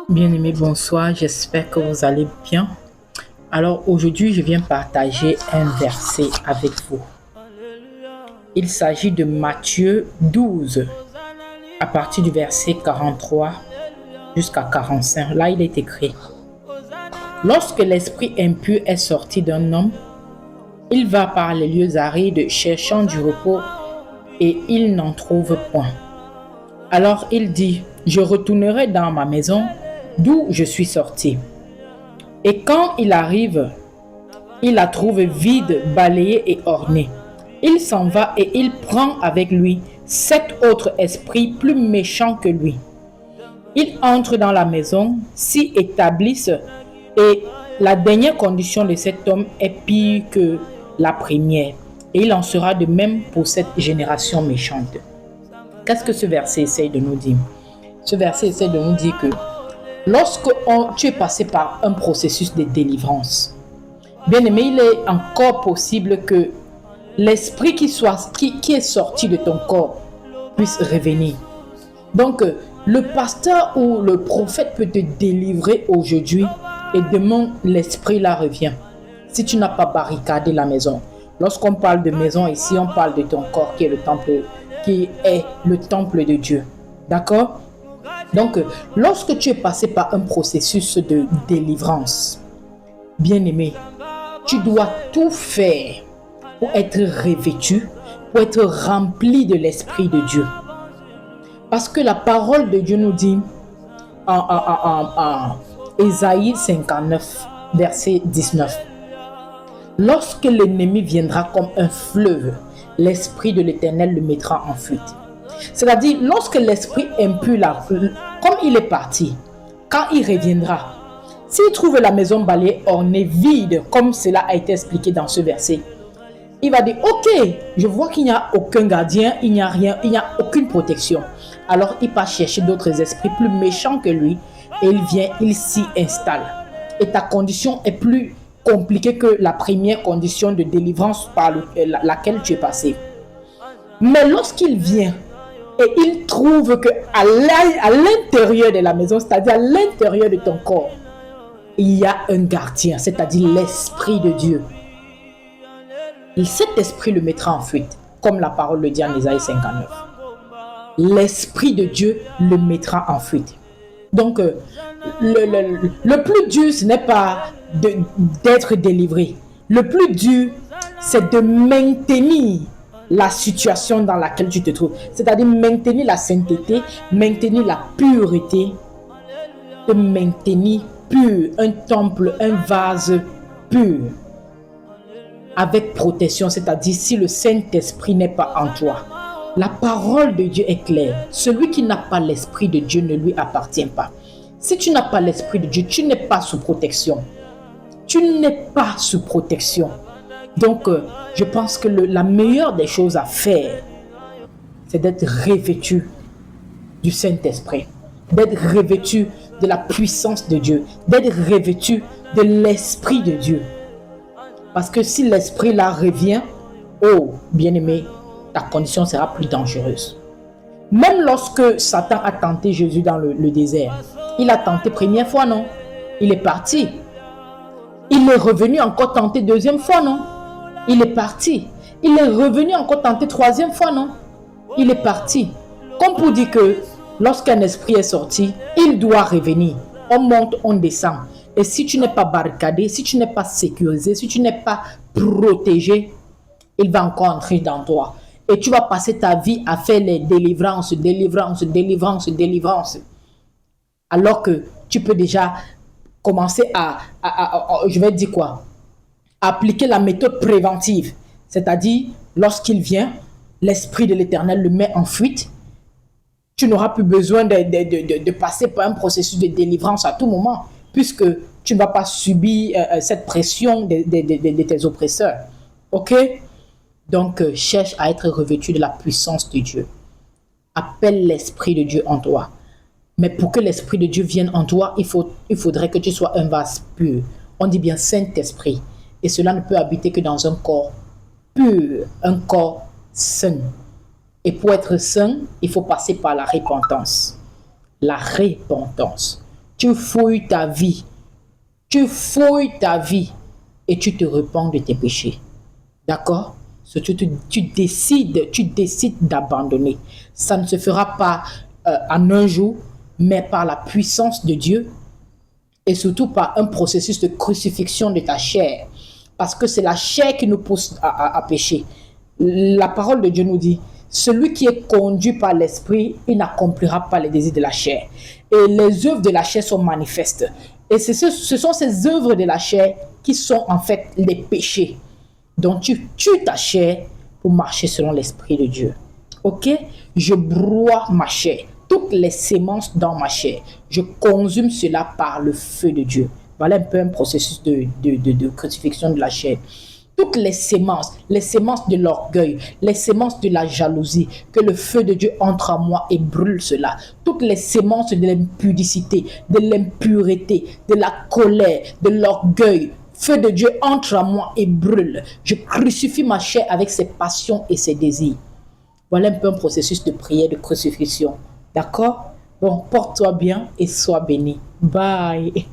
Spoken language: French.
Bien-aimés, bonsoir, j'espère que vous allez bien. Alors aujourd'hui, je viens partager un verset avec vous. Il s'agit de Matthieu 12, à partir du verset 43 jusqu'à 45. Là, il est écrit: Lorsque l'esprit impur est sorti d'un homme, il va par les lieux arides cherchant du repos et il n'en trouve point. Alors il dit: Je retournerai dans ma maison d'où je suis sorti. Et quand il arrive, il la trouve vide, balayée et ornée. Il s'en va et il prend avec lui 7 autres esprits plus méchants que lui. Ils entrent dans la maison, s'y établissent, et la dernière condition de cet homme est pire que la première. Et il en sera de même pour cette génération méchante. Qu'est-ce que ce verset essaie de nous dire? Ce verset essaie de nous dire que lorsque tu es passé par un processus de délivrance, bien aimé, il est encore possible que l'esprit qui est sorti de ton corps puisse revenir. Donc, le pasteur ou le prophète peut te délivrer aujourd'hui et demain, l'esprit là revient. Si tu n'as pas barricadé la maison. Lorsqu'on parle de maison ici, on parle de ton corps qui est le temple de Dieu. D'accord? Donc, lorsque tu es passé par un processus de délivrance, bien-aimé, tu dois tout faire pour être revêtu, pour être rempli de l'Esprit de Dieu. Parce que la parole de Dieu nous dit en Ésaïe 59, verset 19, lorsque l'ennemi viendra comme un fleuve, l'Esprit de l'Éternel le mettra en fuite. C'est-à-dire, lorsque l'esprit impur, comme il est parti, quand il reviendra, s'il trouve la maison balayée, ornée, vide, comme cela a été expliqué dans ce verset, il va dire: ok, je vois qu'il n'y a aucun gardien, il n'y a rien, il n'y a aucune protection. Alors il part chercher d'autres esprits plus méchants que lui et il vient, il s'y installe. Et ta condition est plus compliquée que la première condition de délivrance par laquelle tu es passé. Mais lorsqu'il vient et il trouve que à l'intérieur de la maison, c'est-à-dire à l'intérieur de ton corps, il y a un gardien, c'est-à-dire l'Esprit de Dieu. Et cet esprit le mettra en fuite, comme la parole le dit en Ésaïe 59. L'Esprit de Dieu le mettra en fuite. Donc, le plus dur, ce n'est pas d'être délivré. Le plus dur, c'est de maintenir la situation dans laquelle tu te trouves. C'est-à-dire maintenir la sainteté, maintenir la pureté, de maintenir pur, un temple, un vase pur, avec protection. C'est-à-dire si le Saint-Esprit n'est pas en toi. La parole de Dieu est claire. Celui qui n'a pas l'Esprit de Dieu ne lui appartient pas. Si tu n'as pas l'Esprit de Dieu, tu n'es pas sous protection. Tu n'es pas sous protection. Donc, je pense que la meilleure des choses à faire, c'est d'être revêtu du Saint-Esprit, d'être revêtu de la puissance de Dieu, d'être revêtu de l'Esprit de Dieu. Parce que si l'Esprit là revient, oh, bien-aimé, ta condition sera plus dangereuse. Même lorsque Satan a tenté Jésus dans le désert, il a tenté première fois, non? Il est parti. Il est revenu encore tenter deuxième fois, non? Il est parti. Il est revenu encore tenter troisième fois, non? Il est parti. Comme pour dire que lorsqu'un esprit est sorti, il doit revenir. On monte, on descend. Et si tu n'es pas barricadé, si tu n'es pas sécurisé, si tu n'es pas protégé, il va encore entrer dans toi. Et tu vas passer ta vie à faire les délivrances. Alors que tu peux déjà commencer je vais dire quoi? Appliquer la méthode préventive. C'est-à-dire, lorsqu'il vient, l'Esprit de l'Éternel le met en fuite. Tu n'auras plus besoin de passer par un processus de délivrance à tout moment, puisque tu ne vas pas subir cette pression de tes oppresseurs. Ok? Donc, cherche à être revêtu de la puissance de Dieu. Appelle l'Esprit de Dieu en toi. Mais pour que l'Esprit de Dieu vienne en toi, il faudrait que tu sois un vase pur. On dit bien Saint-Esprit. Et cela ne peut habiter que dans un corps pur, un corps saint. Et pour être saint, il faut passer par la repentance. la repentance. Tu fouilles ta vie. Tu fouilles ta vie et tu te repens de tes péchés. D'accord? Tu décides d'abandonner. Ça ne se fera pas en un jour, mais par la puissance de Dieu et surtout par un processus de crucifixion de ta chair. Parce que c'est la chair qui nous pousse à pécher. La parole de Dieu nous dit, celui qui est conduit par l'esprit, il n'accomplira pas les désirs de la chair. Et les œuvres de la chair sont manifestes. Et ce sont ces œuvres de la chair qui sont en fait les péchés. Donc tu tues ta chair pour marcher selon l'esprit de Dieu. Ok? Je broie ma chair. Toutes les sémences dans ma chair, je consume cela par le feu de Dieu. Voilà un peu un processus de crucifixion de la chair. Toutes les sémences de l'orgueil, les sémences de la jalousie, que le feu de Dieu entre en moi et brûle cela. Toutes les sémences de l'impudicité, de l'impureté, de la colère, de l'orgueil, feu de Dieu entre en moi et brûle. Je crucifie ma chair avec ses passions et ses désirs. Voilà un peu un processus de prière, de crucifixion. D'accord? Bon, porte-toi bien et sois béni. Bye.